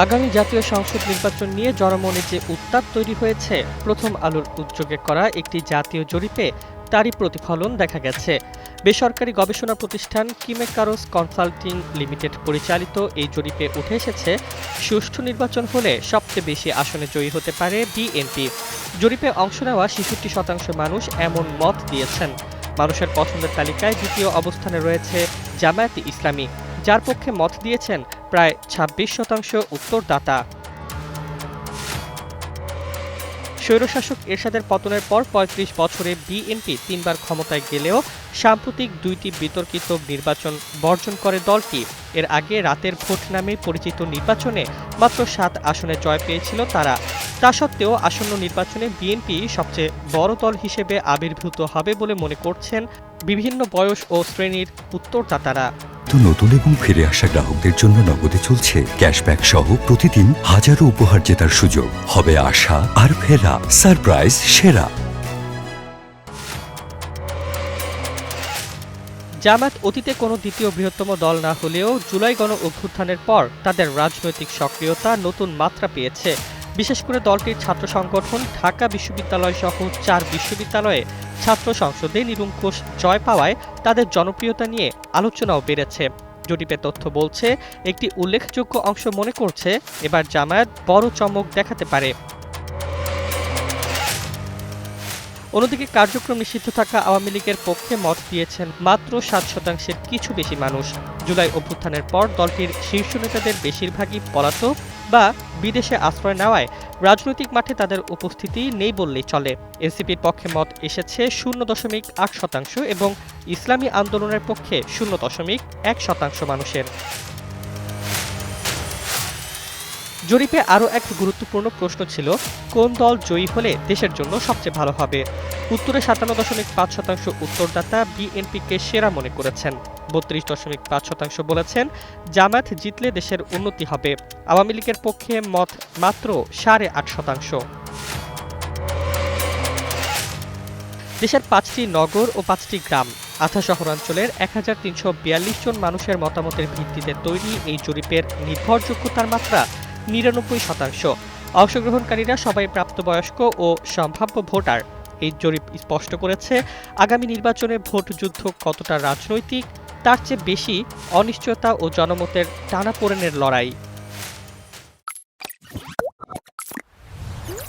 আগামী জাতীয় সংসদ নির্বাচন নিয়ে জনমনে যে উত্তাপ তৈরি হয়েছে, প্রথম আলোর উদ্যোগে করা একটি জাতীয় জরিপে তারই প্রতিফলন দেখা গেছে। বেসরকারি গবেষণা প্রতিষ্ঠান কিমেকারোস কনসাল্টিং লিমিটেড পরিচালিত এই জরিপে উঠে এসেছে, সুষ্ঠু নির্বাচন হলে সবচেয়ে বেশি আসনে জয়ী হতে পারে বিএনপি। জরিপে অংশ নেওয়া ৬৬% মানুষ এমন মত দিয়েছেন। মানুষের পছন্দের তালিকায় দ্বিতীয় অবস্থানে রয়েছে জামায়াতে ইসলামী, যার পক্ষে মত দিয়েছেন প্রায় ২৬% উত্তরদাতা। স্বৈরশাসক এরশাদের পতনের পর ৩৫ বছরে বিএনপি ৩বার ক্ষমতায় গেলেও সাম্প্রতিক ২টি বিতর্কিত নির্বাচন বর্জন করে দলটি। এর আগে রাতের ভোট নামে পরিচিত নির্বাচনে মাত্র ৭ আসনে জয় পেয়েছিল তারা। তা সত্ত্বেও আসন্ন নির্বাচনে বিএনপি সবচেয়ে বড় দল হিসেবে আবির্ভূত হবে বলে মনে করছেন বিভিন্ন বয়স ও শ্রেণীর উত্তরদাতারা। নতুন এবং ফিরে আসা গ্রাহকদের জন্য নগদে চলছে ক্যাশব্যাক সহ প্রতিদিন হাজারো উপহার জেতার সুযোগ। হবে আশা আর ফেরা, সারপ্রাইজ সেরা। জামায়াত অতীতে কোনো দ্বিতীয় বৃহত্তম দল না হলেও জুলাই গণ অভ্যুত্থানের পর তাদের রাজনৈতিক সক্রিয়তা নতুন মাত্রা পেয়েছে। বিশেষ করে দলটির ছাত্র সংগঠন ঢাকা বিশ্ববিদ্যালয় সহ ৪ বিশ্ববিদ্যালয়ে ছাত্র সংসদে নিরঙ্কুশ জয় পাওয়ায় তাদের জনপ্রিয়তা নিয়ে আলোচনাও বেড়েছে। জরিপের তথ্য বলছে, একটি উল্লেখযোগ্য অংশ মনে করছে এবার জামায়াত বড় চমক দেখাতে পারে। অন্যদিকে কার্যক্রম নিষিদ্ধ থাকা আওয়ামী লীগের পক্ষে মত দিয়েছেন মাত্র ৭%-এর কিছু বেশি মানুষ। জুলাই অভ্যুত্থানের পর দলটির শীর্ষ নেতাদের বেশিরভাগই পলাতক বা বিদেশে আশ্রয় নেওয়ায় রাজনৈতিক মাঠে তাদের উপস্থিতি নেই বললেই চলে। এনসিপির পক্ষে মত এসেছে ০.৮% এবং ইসলামী আন্দোলনের পক্ষে ০.১% মানুষের। জরিপে আরও এক গুরুত্বপূর্ণ প্রশ্ন ছিল, কোন দল জয়ী হলে দেশের জন্য সবচেয়ে ভালো হবে। উত্তরে ৫৭.৫% উত্তরদাতা বিএনপিকে সেরা মনে করেছেন। ৩২.৫% বলেছেন জামায়াত জিতলে দেশের উন্নতি হবে। আওয়ামী লীগের পক্ষে মত মাত্র ৮.৫%। দেশের ৫টি নগর ও ৫টি গ্রাম, আধা শহরাঞ্চলের ১৩৪২ জন মানুষের মতামতের ভিত্তিতে তৈরি এই জরিপের নির্ভরযোগ্যতার মাত্রা ৯৯%। অংশগ্রহণকারীরা সবাই প্রাপ্তবয়স্ক ও সম্ভাব্য ভোটার। এই জরিপ স্পষ্ট করেছে, আগামী নির্বাচনে ভোট যুদ্ধ কতটা রাজনৈতিক, তার চেয়ে বেশি অনিশ্চয়তা ও জনমতের টানাপোড়েনের লড়াই।